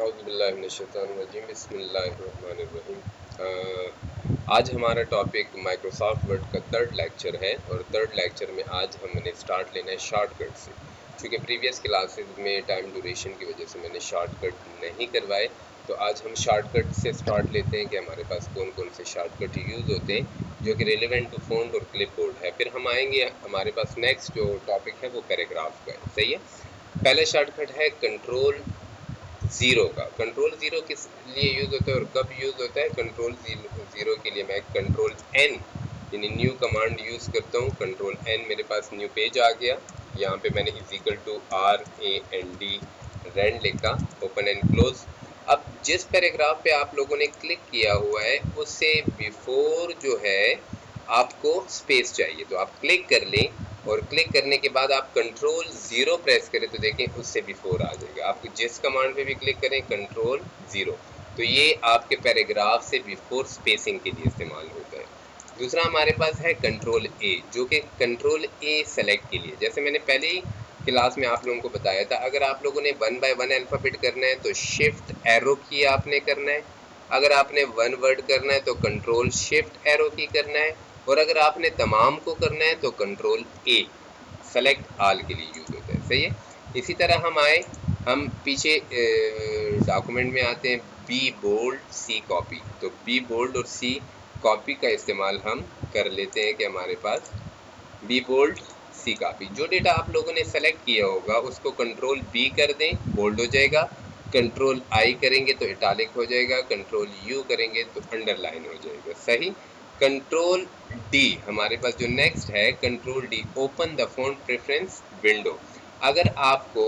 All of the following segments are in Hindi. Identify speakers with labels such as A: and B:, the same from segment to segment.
A: औज़ुबिल्लाहिमिनश्शैतानिर्रजीम बिस्मिल्लाहिर्रहमानिर्रहीम। आज हमारा टॉपिक माइक्रोसॉफ्ट वर्ड का थर्ड लेक्चर है और थर्ड लेक्चर में आज हमने स्टार्ट लेना है शॉर्टकट से। क्योंकि प्रीवियस क्लासेस में टाइम ड्यूरेशन की वजह से मैंने शॉर्टकट नहीं करवाए, तो आज हम शॉर्टकट से स्टार्ट लेते हैं कि हमारे पास कौन कौन से शॉर्टकट यूज़ होते हैं जो कि रेलिवेंट टू फ़ॉन्ट और क्लिपबोर्ड है। फिर हम आएंगे, हमारे पास नेक्स्ट जो टॉपिक है वो पैराग्राफ का है। सही है। पहला शॉर्टकट है कंट्रोल ज़ीरो का। कंट्रोल ज़ीरो किस लिए यूज़ होता है और कब यूज़ होता है? कंट्रोल ज़ीरो के लिए मैं कंट्रोल एन यानी न्यू कमांड यूज़ करता हूँ। कंट्रोल एन, मेरे पास न्यू पेज आ गया। यहाँ पे मैंने इक्वल टू RAND रैंड लिखा, ओपन एंड क्लोज। अब जिस पैराग्राफ पे आप लोगों ने क्लिक किया हुआ है उससे बिफोर जो है आपको स्पेस चाहिए, तो आप क्लिक कर लें और क्लिक करने के बाद आप कंट्रोल ज़ीरो प्रेस करें तो देखें उससे बिफोर आ जाएगा। आप जिस कमांड पे भी क्लिक करें कंट्रोल ज़ीरो, तो ये आपके पैराग्राफ से बिफोर स्पेसिंग के लिए इस्तेमाल होता है। दूसरा हमारे पास है कंट्रोल ए, जो कि कंट्रोल ए सेलेक्ट के लिए, जैसे मैंने पहले ही क्लास में आप लोगों को बताया था, अगर आप लोगों ने 1 बाय 1 अल्फ़ाबेट करना है तो शिफ्ट एरो की आपने करना है। अगर आपने 1 वर्ड करना है तो कंट्रोल शिफ्ट एरो की करना है। और अगर आपने तमाम को करना है तो कंट्रोल ए सेलेक्ट ऑल के लिए यूज़ होता है। सही है। इसी तरह हम पीछे डॉक्यूमेंट में आते हैं, बी बोल्ड सी कॉपी, तो बी बोल्ड और सी कॉपी का इस्तेमाल हम कर लेते हैं कि हमारे पास बी बोल्ड सी कॉपी। जो डेटा आप लोगों ने सेलेक्ट किया होगा उसको कंट्रोल बी कर दें, बोल्ड हो जाएगा। कंट्रोल आई करेंगे तो इटालिक हो जाएगा, कंट्रोल यू करेंगे तो अंडरलाइन हो जाएगा। सही। कंट्रोल डी हमारे पास जो नेक्स्ट है, control D, open the font preference window. अगर आपको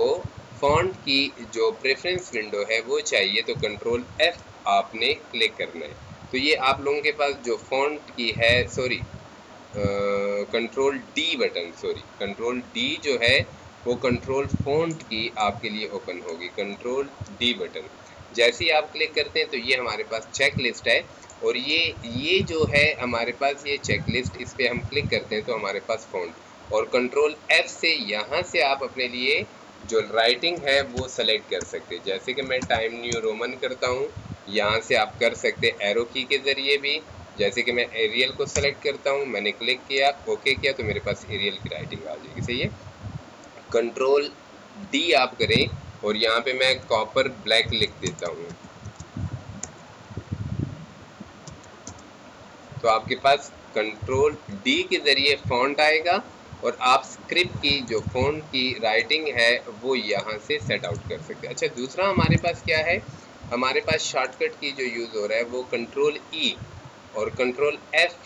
A: फॉन्ट की जो प्रेफरेंस विंडो है वो चाहिए तो कंट्रोल एफ आपने क्लिक करना है। तो ये आप लोगों के पास जो फॉन्ट की है, sorry control D button, sorry control D जो है वो कंट्रोल फॉन्ट की आपके लिए ओपन होगी, कंट्रोल डी बटन। जैसे ही आप क्लिक करते हैं तो ये हमारे पास चेक लिस्ट है और ये जो है हमारे पास ये चेक लिस्ट, इस पर हम क्लिक करते हैं तो हमारे पास फॉन्ट, और कंट्रोल एफ से यहाँ से आप अपने लिए जो राइटिंग है वो सेलेक्ट कर सकते हैं। जैसे कि मैं टाइम न्यू रोमन करता हूँ, यहाँ से आप कर सकते हैं एरो की के ज़रिए भी। जैसे कि मैं एरियल को सेलेक्ट करता हूँ, मैंने क्लिक किया, ओके किया, तो मेरे पास एरियल की राइटिंग आ जाएगी। सही है। कंट्रोल डी आप करें और यहाँ पे मैं कॉपर ब्लैक लिख देता हूँ, तो आपके पास कंट्रोल डी के ज़रिए फॉन्ट आएगा और आप स्क्रिप्ट की जो फॉन्ट की राइटिंग है वो यहाँ से सेट आउट कर सकते हैं। अच्छा, दूसरा हमारे पास क्या है, हमारे पास शॉर्टकट की जो यूज़ हो रहा है वो कंट्रोल ई और कंट्रोल एफ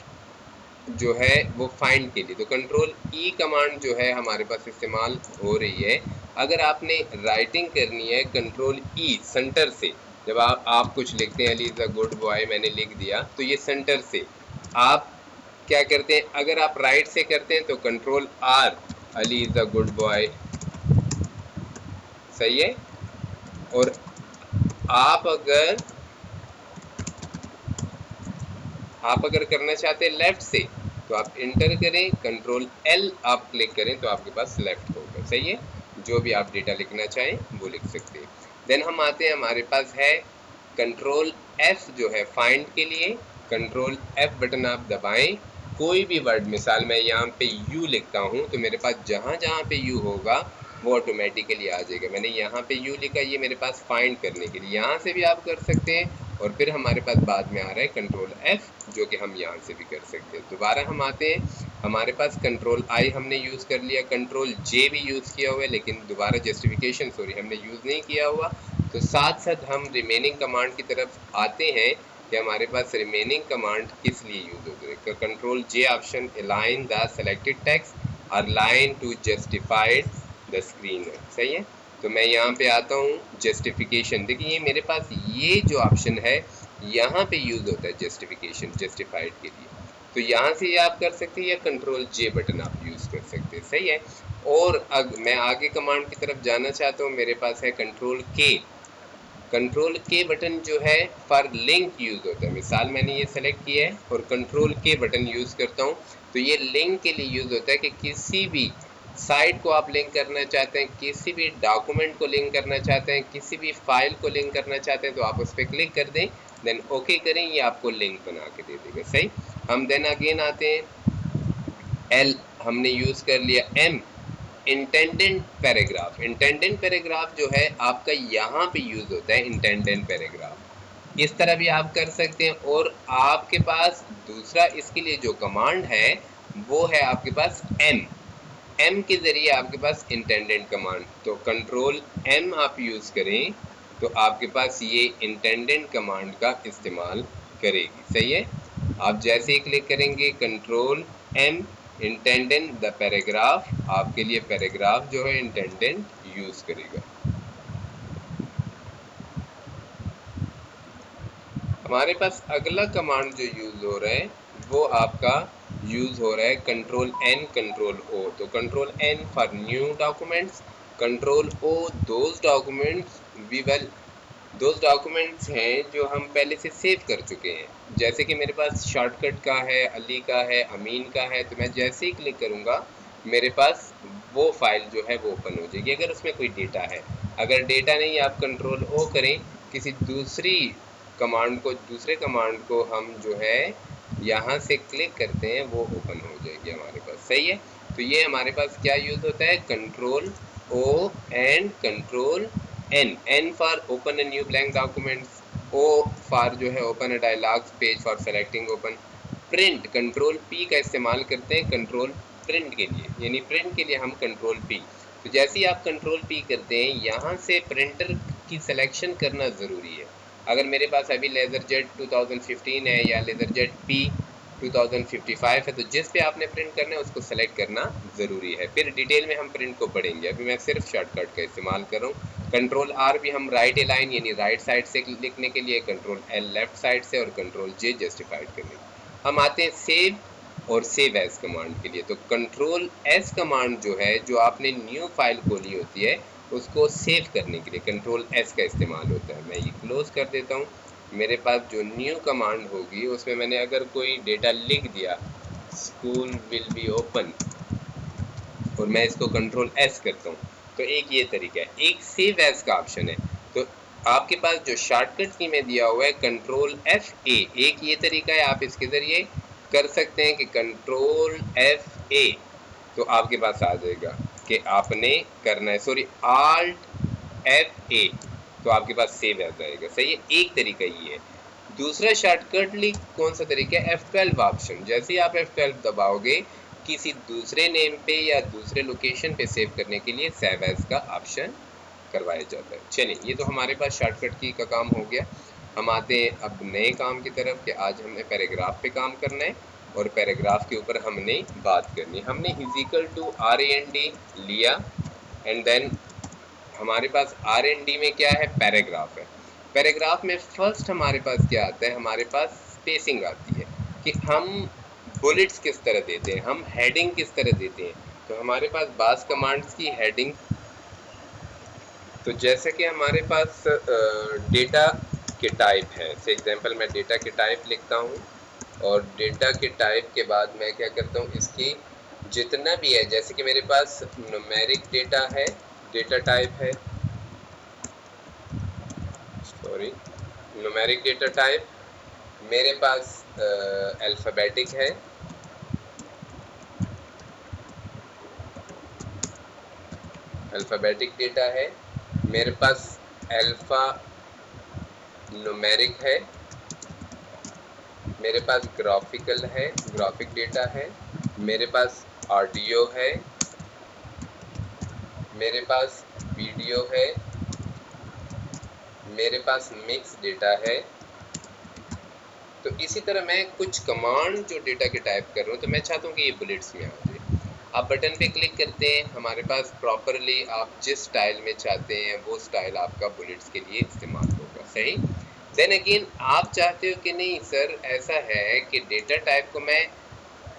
A: जो है वो फाइंड के लिए। तो कंट्रोल ई कमांड जो है हमारे पास इस्तेमाल हो रही है। अगर आपने राइटिंग करनी है कंट्रोल ई सेंटर से, जब आप कुछ लिखते हैं, Ali is a good boy, मैंने लिख दिया, तो ये सेंटर से आप क्या करते हैं, अगर आप राइट से करते हैं तो control R, Ali is a good boy. सही है। और आप अगर करना चाहते हैं लेफ्ट से तो आप इंटर करें, कंट्रोल एल आप क्लिक करें तो आपके पास लेफ्ट होगा। सही है। जो भी आप डेटा लिखना चाहें वो लिख सकते हैं। देन हम आते हैं, हमारे पास है कंट्रोल एफ जो है फाइंड के लिए। कंट्रोल एफ बटन आप दबाएं, कोई भी वर्ड, मिसाल मैं यहाँ पे यू लिखता हूँ तो मेरे पास जहाँ जहाँ पे यू होगा वो ऑटोमेटिकली आ जाएगा। मैंने यहाँ पे यू लिखा, ये मेरे पास फाइंड करने के लिए, यहाँ से भी आप कर सकते हैं। और फिर हमारे पास बाद में आ रहा है कंट्रोल एफ, जो कि हम यहाँ से भी कर सकते हैं। दोबारा हम आते हैं, हमारे पास कंट्रोल आई हमने यूज़ कर लिया, कंट्रोल जे भी यूज़ किया हुआ है, लेकिन दोबारा जस्टिफिकेशन सॉरी हमने यूज़ नहीं किया हुआ। तो साथ साथ हम रिमेनिंग कमांड की तरफ आते हैं कि हमारे पास रिमेनिंग कमांड किस लिए यूज़ होती है। Control J option, align the selected text और line to justified the screen है। सही है। तो मैं यहाँ पे आता हूँ जस्टिफिकेशन, देखिए ये मेरे पास ये जो ऑप्शन है यहाँ पे यूज़ होता है जस्टिफिकेशन, जस्टिफाइड के लिए। तो यहाँ से ये आप कर सकते हैं या कंट्रोल जे बटन आप यूज़ कर सकते हैं। सही है। और मैं आगे कमांड की तरफ जाना चाहता हूँ, मेरे पास है कंट्रोल के। कंट्रोल के बटन जो है फॉर लिंक यूज़ होता है। मिसाल मैंने ये सेलेक्ट किया है और कंट्रोल के बटन यूज़ करता हूँ तो ये लिंक के लिए यूज़ होता है कि किसी भी साइट को आप लिंक करना चाहते हैं, किसी भी डॉक्यूमेंट को लिंक करना चाहते हैं, किसी भी फाइल को लिंक करना चाहते हैं, तो आप उस पर क्लिक कर दें, देन ओके करें, ये आपको लिंक बना के दे देगा। सही। हम देन अगेन आते हैं, एल हमने यूज़ कर लिया, M intendant paragraph. Intendant paragraph जो है आपका यहाँ पे यूज़ होता है, इंटेंडेंट पैराग्राफ इस तरह भी आप कर सकते हैं। और आपके पास दूसरा इसके लिए जो कमांड है वो है आपके पास एम के ज़रिए आपके पास इंटेंडेंट कमांड, तो कंट्रोल एम आप यूज़ करें तो आपके पास ये इंटेंडेंट कमांड का इस्तेमाल करेगी। सही है। आप जैसे ही क्लिक करेंगे control M intendant the paragraph, आपके लिए पैराग्राफ जो है इंटेंडेंट यूज़ करेगा। हमारे पास अगला कमांड जो यूज़ हो रहा है वो आपका यूज़ हो रहा है कंट्रोल एन कंट्रोल ओ। तो control N for new documents, control O those documents we will, those documents हैं जो हम पहले से सेव कर चुके हैं। जैसे कि मेरे पास शॉर्टकट का है, अली का है, अमीन का है, तो मैं जैसे ही क्लिक करूँगा मेरे पास वो फाइल जो है वो ओपन हो जाएगी अगर उसमें कोई डेटा है। अगर डेटा नहीं, आप कंट्रोल ओ करें, किसी दूसरी कमांड को, दूसरे कमांड को हम जो है यहाँ से क्लिक करते हैं वो ओपन हो जाएगी हमारे पास। सही है। तो ये हमारे पास क्या यूज़ होता है, control O and control N. N for open a new blank documents, O for जो है open a dialogs page for selecting open. Print, control P का इस्तेमाल करते हैं कंट्रोल प्रिंट के लिए, यानी प्रिंट के लिए हम कंट्रोल पी। तो जैसे ही आप कंट्रोल पी करते हैं यहाँ से प्रिंटर की सिलेक्शन करना ज़रूरी है। अगर मेरे पास अभी लेज़र जेट 2015 है या लेज़र जेट पी 2055 है, तो जिस पे आपने प्रिंट करना है उसको सेलेक्ट करना ज़रूरी है। फिर डिटेल में हम प्रिंट को पढ़ेंगे, अभी मैं सिर्फ शॉर्टकट का इस्तेमाल कर रहा हूँ। कंट्रोल आर भी हम राइट अलाइन यानी राइट साइड से लिखने के लिए, कंट्रोल एल लेफ्ट साइड से, और कंट्रोल जे जस्टिफाइड करने। हम आते हैं सेव और सेव एज कमांड के लिए। तो कंट्रोल एस कमांड जो है, जो आपने न्यू फाइल खोली होती है उसको सेव करने के लिए कंट्रोल एस का इस्तेमाल होता है। मैं ये क्लोज कर देता हूँ। मेरे पास जो न्यू कमांड होगी उसमें मैंने अगर कोई डेटा लिख दिया, स्कूल विल बी ओपन, और मैं इसको कंट्रोल एस करता हूँ, तो एक ये तरीका है। एक सेव एज का ऑप्शन है, तो आपके पास जो शॉर्टकट की में दिया हुआ है कंट्रोल एफ ए, एक ये तरीका है, आप इसके ज़रिए कर सकते हैं कि कंट्रोल एफ ए, तो आपके पास आ जाएगा कि आपने करना है, सॉरी आल्ट एफ ए, तो आपके पास सेव आ जाएगा। सही है। एक तरीका ये है। दूसरा शॉर्टकटली कौन सा तरीका है, F12 ऑप्शन। जैसे ही आप F12 दबाओगे किसी दूसरे नेम पे या दूसरे लोकेशन पे सेव करने के लिए सेव एज का ऑप्शन करवाया जाता है। चलिए, ये तो हमारे पास शॉर्टकट की का काम हो गया। हम आते हैं अब नए काम की तरफ कि आज हमने पैराग्राफ पे काम करना है और पैराग्राफ के ऊपर हमने बात करनी है। हमने इजिकल टू RAND लिया एंड देन हमारे पास RAND में क्या है, पैराग्राफ है। पैराग्राफ में फर्स्ट हमारे पास क्या आता है, हमारे पास स्पेसिंग आती है कि हम बुलेट्स किस तरह देते हैं, हम हेडिंग किस तरह देते हैं। तो हमारे पास बास कमांड्स की हेडिंग, तो जैसे कि हमारे पास डेटा के टाइप है, से एग्जांपल मैं डेटा के टाइप लिखता हूँ और डेटा के टाइप के बाद मैं क्या करता हूँ, इसकी जितना भी है, जैसे कि मेरे पास न्यूमेरिक डेटा है, डेटा टाइप है, सॉरी न्यूमेरिक डेटा टाइप, मेरे पास अल्फ़ाबेटिक है, अल्फ़ाबेटिक डेटा है, मेरे पास अल्फ़ा न्यूमेरिक है, मेरे पास ग्राफिकल है, ग्राफिक डेटा है, मेरे पास ऑडियो है, मेरे पास वीडियो है, मेरे पास मिक्स डेटा है। तो इसी तरह मैं कुछ कमांड जो डेटा के टाइप कर रहा हूँ, तो मैं चाहता हूँ कि ये बुलेट्स में आ जाए। आप बटन पे क्लिक करते हैं, हमारे पास प्रॉपरली आप जिस स्टाइल में चाहते हैं वो स्टाइल आपका बुलेट्स के लिए इस्तेमाल होगा। सही। देन अगेन आप चाहते हो कि नहीं सर ऐसा है कि डेटा टाइप को मैं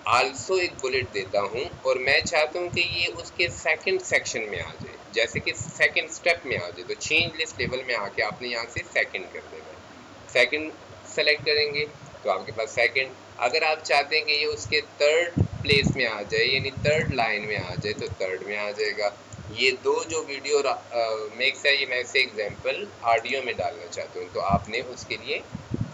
A: आल्सो एक बुलेट देता हूँ और मैं चाहता हूँ कि ये उसके सेकंड सेक्शन में आ जाए, जैसे कि सेकंड स्टेप में आ जाए, तो चेंज लिस्ट लेवल में आके आपने यहाँ से सेकंड कर देना है। सेकंड सेलेक्ट करेंगे तो आपके पास सेकंड, अगर आप चाहते हैं कि ये उसके थर्ड प्लेस में आ जाए, यानी थर्ड लाइन में आ जाए, तो थर्ड में आ जाएगा। ये दो जो वीडियो मेक्स है, ये मैं इसे एग्जांपल ऑडियो में डालना चाहता हूँ, तो आपने उसके लिए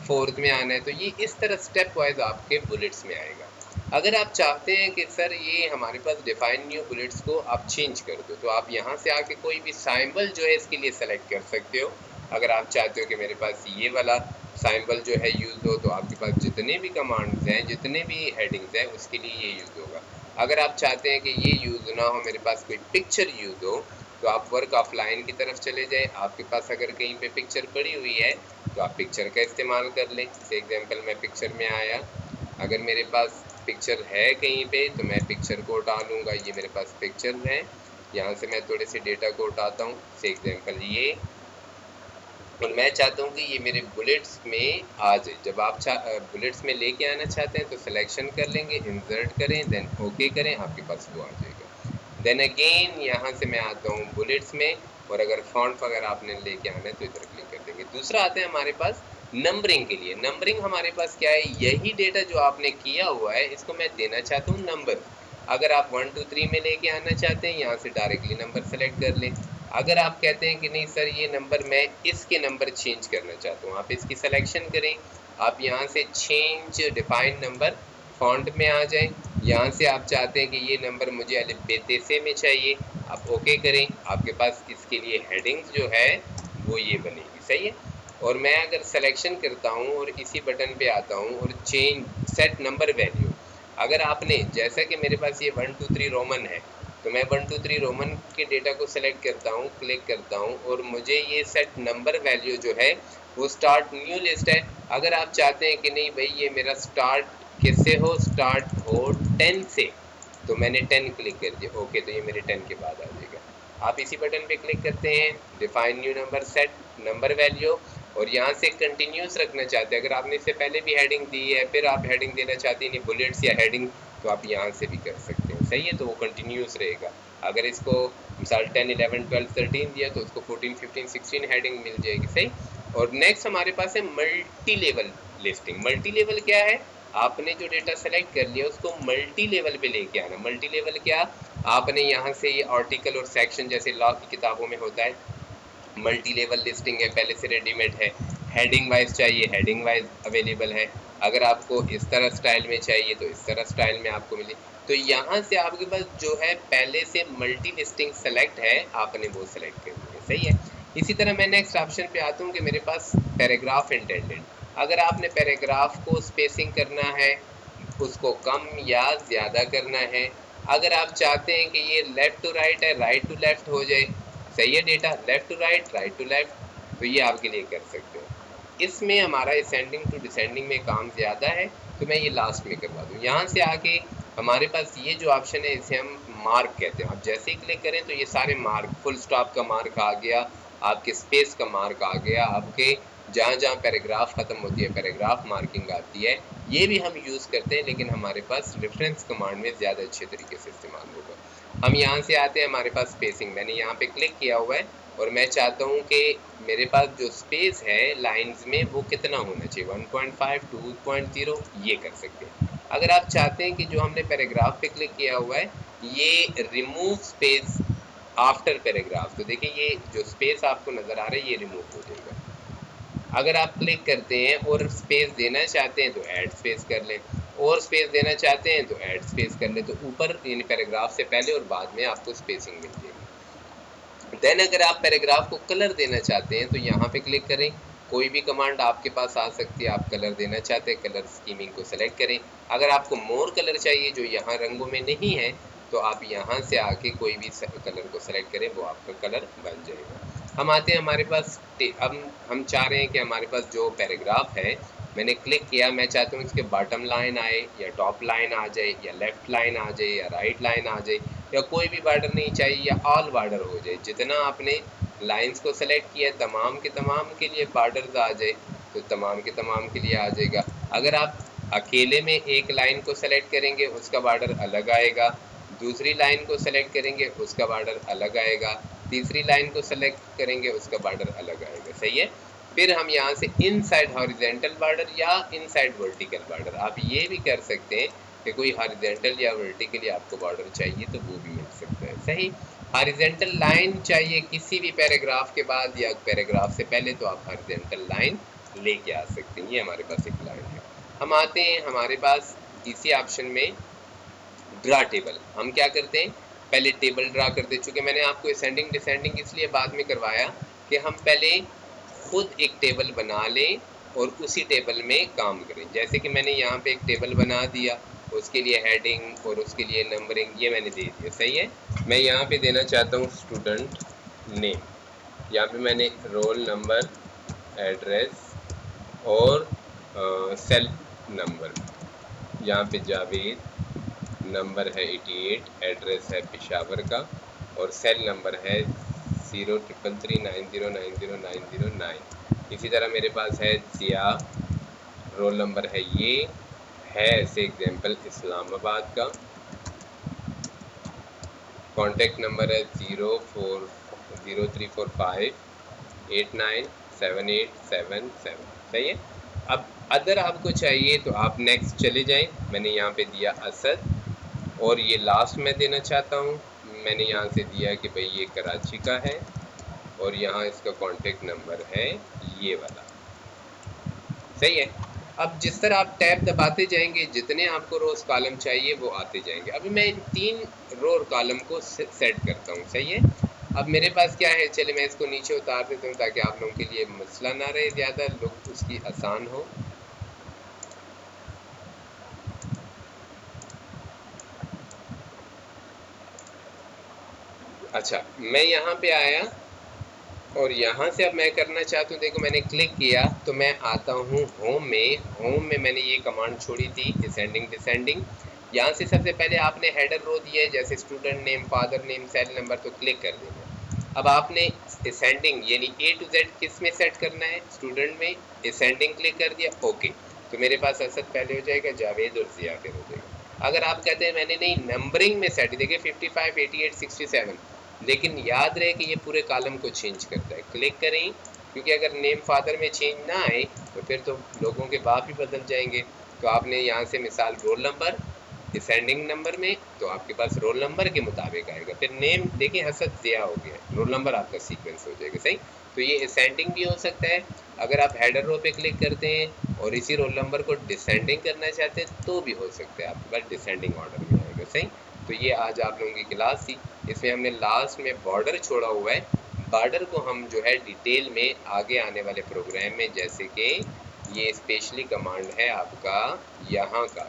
A: फोर्थ में आना है। तो ये इस तरह स्टेप वाइज आपके बुलेट्स में आएगा। अगर आप चाहते हैं कि सर ये हमारे पास डिफाइन न्यू बुलेट्स को आप चेंज कर दो, तो आप यहाँ से आके कोई भी साइंबल जो है इसके लिए सेलेक्ट कर सकते हो। अगर आप चाहते हो कि मेरे पास ये वाला साइंबल जो है यूज़ हो, तो आपके पास जितने भी कमांड्स हैं, जितने भी हेडिंग्स हैं, उसके लिए ये यूज़ होगा। अगर आप चाहते हैं कि ये यूज़ ना हो, मेरे पास कोई पिक्चर यूज़ हो, तो आप वर्क ऑफलाइन की तरफ चले जाएं। आपके पास अगर कहीं पे पिक्चर पड़ी हुई है, तो आप पिक्चर का इस्तेमाल कर लें। जैसे एग्जांपल मैं पिक्चर में आया, अगर मेरे पास पिक्चर है कहीं पे, तो मैं पिक्चर को डालूंगा। ये मेरे पास पिक्चर है, यहाँ से मैं थोड़े से डेटा को उठाता हूँ। जैसे एग्जांपल ये, और मैं चाहता हूँ कि ये मेरे बुलेट्स में आ जाए। जब आप बुलेट्स में लेके आना चाहते हैं, तो सिलेक्शन कर लेंगे, इंसर्ट करें, देन ओके करें, आपके पास वो आ जाएगा। देन अगेन यहाँ से मैं आता हूँ बुलेट्स में, और अगर फॉन्ट वगैरह आपने लेके आना है तो इधर क्लिक कर देंगे। दूसरा आते हैं हमारे पास नंबरिंग के लिए। नंबरिंग हमारे पास क्या है, यही डेटा जो आपने किया हुआ है, इसको मैं देना चाहता हूँ नंबर। अगर आप 1 2 3 में लेके आना चाहते हैं, यहाँ से डायरेक्टली नंबर सेलेक्ट कर लें। अगर आप कहते हैं कि नहीं सर ये नंबर मैं इसके नंबर चेंज करना चाहता हूँ, आप इसकी सिलेक्शन करें। आप यहाँ से चेंज डिफाइन नंबर फॉन्ट में आ जाएं। यहाँ से आप चाहते हैं कि ये नंबर मुझे अलिफ बे ते से में चाहिए, आप ओके करें। आपके पास इसके लिए हेडिंग्स जो है वो ये बनेगी, सही है। और मैं अगर सिलेक्शन करता हूँ और इसी बटन पे आता हूँ और चेंज सेट नंबर वैल्यू, अगर आपने जैसा कि मेरे पास ये 1 2 3 रोमन है, तो मैं 1 2 3 रोमन के डेटा को सेलेक्ट करता हूँ, क्लिक करता हूँ, और मुझे ये सेट नंबर वैल्यू जो है वो स्टार्ट न्यू लिस्ट है। अगर आप चाहते हैं कि नहीं भाई ये मेरा स्टार्ट किससे हो, स्टार्ट हो 10 से, तो मैंने 10 क्लिक कर दिया, ओके, तो ये मेरे 10 के बाद आ जाएगा। आप इसी बटन पे क्लिक करते हैं, define new number set number value, और यहाँ से कंटिन्यूस रखना चाहते हैं। अगर आपने इससे पहले भी हेडिंग दी है, फिर आप हेडिंग देना चाहते हैं बुलेट्स या हेडिंग, तो आप यहाँ से भी कर सकते हैं, सही है। तो वो कंटिन्यूस रहेगा। अगर इसको मिसाल 10 11 12 13 दिया, तो उसको 14 15 16 हेडिंग मिल जाएगी, सही। और नेक्स्ट हमारे पास है multi level listing. Multi level क्या है, आपने जो डेटा सेलेक्ट कर लिया उसको मल्टी लेवल पे लेके आना। मल्टी लेवल क्या, आपने यहाँ से ये आर्टिकल और सेक्शन जैसे लॉ की किताबों में होता है, मल्टी लेवल लिस्टिंग है, पहले से रेडीमेड है। हेडिंग वाइज चाहिए, हेडिंग वाइज अवेलेबल है। अगर आपको इस तरह स्टाइल में चाहिए, तो इस तरह स्टाइल में आपको मिले। तो यहाँ से आपके पास जो है पहले से मल्टी लिस्टिंग सेलेक्ट है, आपने वो सेलेक्ट करनी है, सही है। इसी तरह मैं नेक्स्ट ऑप्शन पे आता हूँ कि मेरे पास पैराग्राफ इंटेंडेड। अगर आपने पैराग्राफ को स्पेसिंग करना है, उसको कम या ज़्यादा करना है, अगर आप चाहते हैं कि ये लेफ़्ट टू राइट है, राइट टू लेफ़्ट हो जाए, सही है, data left to right, right to left, तो ये आपके लिए कर सकते हो। इसमें हमारा असेंडिंग टू डिसेंडिंग में काम ज़्यादा है, तो मैं ये लास्ट में करवा दूँ। यहाँ से आके हमारे पास ये जो ऑप्शन है, इसे हम मार्क कहते हैं। आप जैसे ही क्लिक करें तो ये सारे मार्क, फुल स्टॉप का मार्क आ गया, आपके स्पेस का मार्क आ गया, आपके जहाँ जहाँ पैराग्राफ ख़त्म होती है पैराग्राफ मार्किंग आती है। ये भी हम यूज़ करते हैं, लेकिन हमारे पास रेफरेंस कमांड में ज़्यादा अच्छे तरीके से इस्तेमाल होगा। हम यहाँ से आते हैं, हमारे पास स्पेसिंग, मैंने यहाँ पे क्लिक किया हुआ है, और मैं चाहता हूँ कि मेरे पास जो स्पेस है लाइंस में वो कितना होना चाहिए, 1.5 2.0, ये कर सकते हैं। अगर आप चाहते हैं कि जो हमने पैराग्राफ पे क्लिक किया हुआ है ये रिमूव स्पेस आफ्टर पैराग्राफ, तो देखिए ये जो स्पेस आपको नज़र आ रहा है ये रिमूव हो जाएगा। अगर आप क्लिक करते हैं और स्पेस देना चाहते हैं, तो ऐड स्पेस कर लें, और स्पेस देना चाहते हैं तो ऐड स्पेस कर लें, तो ऊपर इन पैराग्राफ से पहले और बाद में आपको स्पेसिंग मिल जाएगी। देन अगर आप पैराग्राफ को कलर देना चाहते हैं, तो यहाँ पे क्लिक करें, कोई भी कमांड आपके पास आ सकती है। आप कलर देना चाहते हैं, कलर स्कीमिंग को सेलेक्ट करें। अगर आपको मोर कलर चाहिए जो यहाँ रंगों में नहीं है, तो आप यहाँ से आके कोई भी कलर को सेलेक्ट करें, वो आपका कलर बन जाएगा। हम आते हैं हमारे पास, अब हम चाह रहे हैं कि हमारे पास जो पैराग्राफ है, मैंने क्लिक किया, मैं चाहता हूँ इसके बॉटम लाइन आए, या टॉप लाइन आ जाए, या लेफ्ट लाइन आ जाए, या राइट लाइन आ जाए, या कोई भी बॉर्डर नहीं चाहिए, या ऑल बॉर्डर हो जाए। जितना आपने लाइंस को सेलेक्ट किया तमाम के तमाम के लिए बॉर्डर्स आ जाए, तो तमाम के तमाम के लिए आ जाएगा। अगर आप अकेले में एक लाइन को सेलेक्ट करेंगे, उसका बॉर्डर अलग आएगा। दूसरी लाइन को सेलेक्ट करेंगे, उसका बॉर्डर अलग आएगा। तीसरी लाइन को सेलेक्ट करेंगे, उसका बॉर्डर अलग आएगा, सही है। फिर हम यहाँ से इनसाइड हॉरिजेंटल बॉर्डर या इनसाइड वर्टिकल बॉर्डर, आप ये भी कर सकते हैं कि कोई हॉरिजेंटल या वर्टिकली आपको बॉर्डर चाहिए तो वो भी मिल सकता है। सही, हॉरिजेंटल लाइन चाहिए किसी भी पैराग्राफ के बाद या पैराग्राफ से पहले तो आप हॉरिजेंटल लाइन लेके आ सकते हैं। ये हमारे पास एक लाइन है। हम आते हैं हमारे पास इसी ऑप्शन में ड्रा टेबल। हम क्या करते हैं, पहले टेबल ड्रा करते हैं। चूंकि मैंने आपको असेंडिंग डिसेंडिंग इसलिए बाद में करवाया कि हम पहले खुद एक टेबल बना लें और उसी टेबल में काम करें। जैसे कि मैंने यहाँ पे एक टेबल बना दिया, उसके लिए हेडिंग और उसके लिए नंबरिंग ये मैंने दे दिया। सही है, मैं यहाँ पे देना चाहता हूँ स्टूडेंट नेम, यहाँ पे मैंने रोल नंबर, एड्रेस और सेल नंबर, यहाँ पे जावेद, नंबर है 88, एड्रेस है पेशावर का और सेल नंबर है 033390909009। इसी तरह मेरे पास है जिया, रोल नंबर है ये है ऐसे एग्जाम्पल इस्लामाबाद का, कॉन्टेक्ट नंबर है 0345897877। सही है। अब अदर आपको चाहिए तो आप नेक्स्ट चले जाएं। मैंने यहाँ पे दिया असद और ये लास्ट में देना चाहता हूँ, मैंने यहाँ से दिया कि भाई ये कराची का है और यहाँ इसका कॉन्टेक्ट नंबर है ये वाला। सही है। अब जिस तरह आप टैब दबाते जाएंगे जितने आपको रोज कॉलम चाहिए वो आते जाएंगे। अभी मैं इन 3 रो और कॉलम को सेट करता हूँ। सही है। अब मेरे पास क्या है, चले मैं इसको नीचे उतार देता हूँ ताकि आप लोगों के लिए मसला ना रहे, ज़्यादा लोग उसकी आसान हो। अच्छा, मैं यहाँ पे आया और यहाँ से अब मैं करना चाहता हूँ, देखो मैंने क्लिक किया तो मैं आता हूँ होम में। होम में मैंने ये कमांड छोड़ी थी असेंडिंग डिसेंडिंग। यहाँ से सबसे पहले आपने हेडर रो दिया है जैसे student name, father name, cell number, तो क्लिक कर देना। अब आपने असेंडिंग यानी A to Z किस में सेट करना है, स्टूडेंट में। असेंडिंग क्लिक कर दिया, ओके, तो मेरे पास असद पहले हो जाएगा, जावेद और जिया फिर हो जाएगा। अगर आप कहते हैं मैंने नहीं नंबरिंग में सेट, देखिए 55, 88, 67, लेकिन याद रहे कि ये पूरे कॉलम को चेंज करता है। क्लिक करें, क्योंकि अगर नेम फादर में चेंज ना आए तो फिर तो लोगों के बाप ही बदल जाएंगे। तो आपने यहाँ से मिसाल रोल नंबर, डिसेंडिंग नंबर में तो आपके पास रोल नंबर के मुताबिक आएगा। फिर नेम देखिए हसद जिया हो गया, रोल नंबर आपका सीक्वेंस हो जाएगा। सही, तो ये असेंडिंग भी हो सकता है। अगर आप हेडर रो पे क्लिक करते हैं और इसी रोल नंबर को डिसेंडिंग करना चाहते हैं तो भी हो सकता है, आपके पास डिसेंडिंग ऑर्डर में आएगा। सही, तो ये आज आप लोगों की क्लास थी। इसमें हमने लास्ट में बॉर्डर छोड़ा हुआ है। बॉर्डर को हम जो है डिटेल में आगे आने वाले प्रोग्राम में, जैसे कि ये स्पेशली कमांड है आपका यहाँ का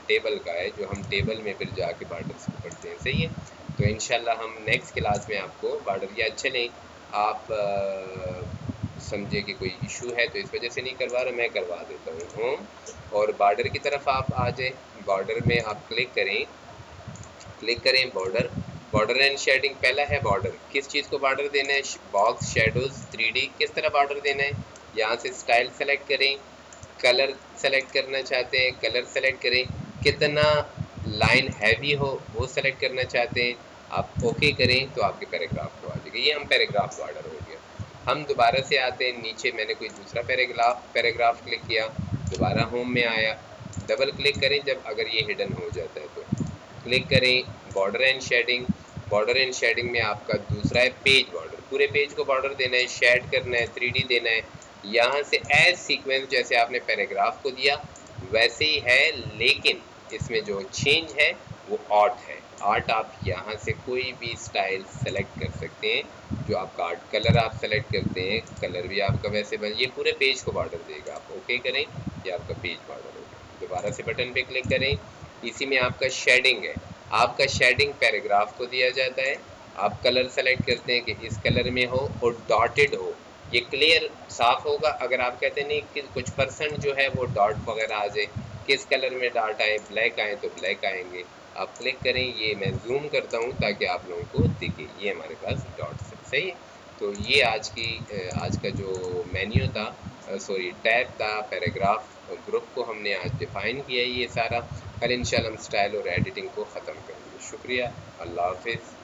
A: टेबल का है, जो हम टेबल में फिर जाके बॉर्डर्स को पढ़ते हैं। सही है, तो इंशाल्लाह हम नेक्स्ट क्लास में आपको बॉर्डर, या चलें आप समझे कि कोई इशू है तो इस वजह से नहीं करवा रहा, मैं करवा देता हूँ। होम और बॉर्डर की तरफ आप आ जाएँ। बॉर्डर में आप क्लिक करें, क्लिक करें बॉर्डर, बॉर्डर एंड शेडिंग। पहला है बॉर्डर, किस चीज़ को बॉर्डर देना है, बॉक्स, शेडोज, 3D किस तरह बॉर्डर देना है। यहाँ से स्टाइल सेलेक्ट करें, कलर सेलेक्ट करना चाहते हैं कलर सेलेक्ट करें, कितना लाइन हैवी हो वो सेलेक्ट करना चाहते हैं आप, ओके करें तो आपके पैराग्राफ को आ जाएगा। ये हम पैराग्राफ बॉर्डर हो गया। हम दोबारा से आते हैं नीचे, मैंने कोई दूसरा पैराग्राफ क्लिक किया, दोबारा होम में आया, डबल क्लिक करें जब अगर ये हिडन हो जाता है तो क्लिक करें border and shading. Border and shading में आपका दूसरा है पेज बॉर्डर, पूरे पेज को बॉर्डर देना है, शेड करना है, 3D देना है। यहाँ से एज सीक्वेंस जैसे आपने पैराग्राफ को दिया वैसे ही है, लेकिन इसमें जो चेंज है वो आर्ट है। आर्ट आप यहाँ से कोई भी स्टाइल सेलेक्ट कर सकते हैं, जो आपका आर्ट कलर आप सेलेक्ट करते हैं, कलर भी आपका वैसे बन, ये पूरे पेज को बॉर्डर देगा। आप ओके करें, ये आपका पेज बॉर्डर होगा। दोबारा से बटन पे क्लिक करें, इसी में आपका शेडिंग है, आपका शेडिंग पैराग्राफ को दिया जाता है। आप कलर सेलेक्ट करते हैं कि इस कलर में हो और डॉटेड हो, ये क्लियर साफ होगा। अगर आप कहते हैं नहीं कि कुछ परसेंट जो है वो डॉट वगैरह आ जाए, किस कलर में डॉट आए, ब्लैक आए तो ब्लैक आएंगे। आप क्लिक करें, ये मैं जूम करता हूँ ताकि आप लोगों को दिखे, ये हमारे पास डॉट्स है। सही है, तो ये आज का जो मेन्यू था, सॉरी टैब था, पैराग्राफ ग्रुप को हमने आज डिफाइन किया है ये सारा। कल इंशाल्लाह हम स्टाइल और एडिटिंग को ख़त्म करेंगे। शुक्रिया, अल्लाह हाफिज़।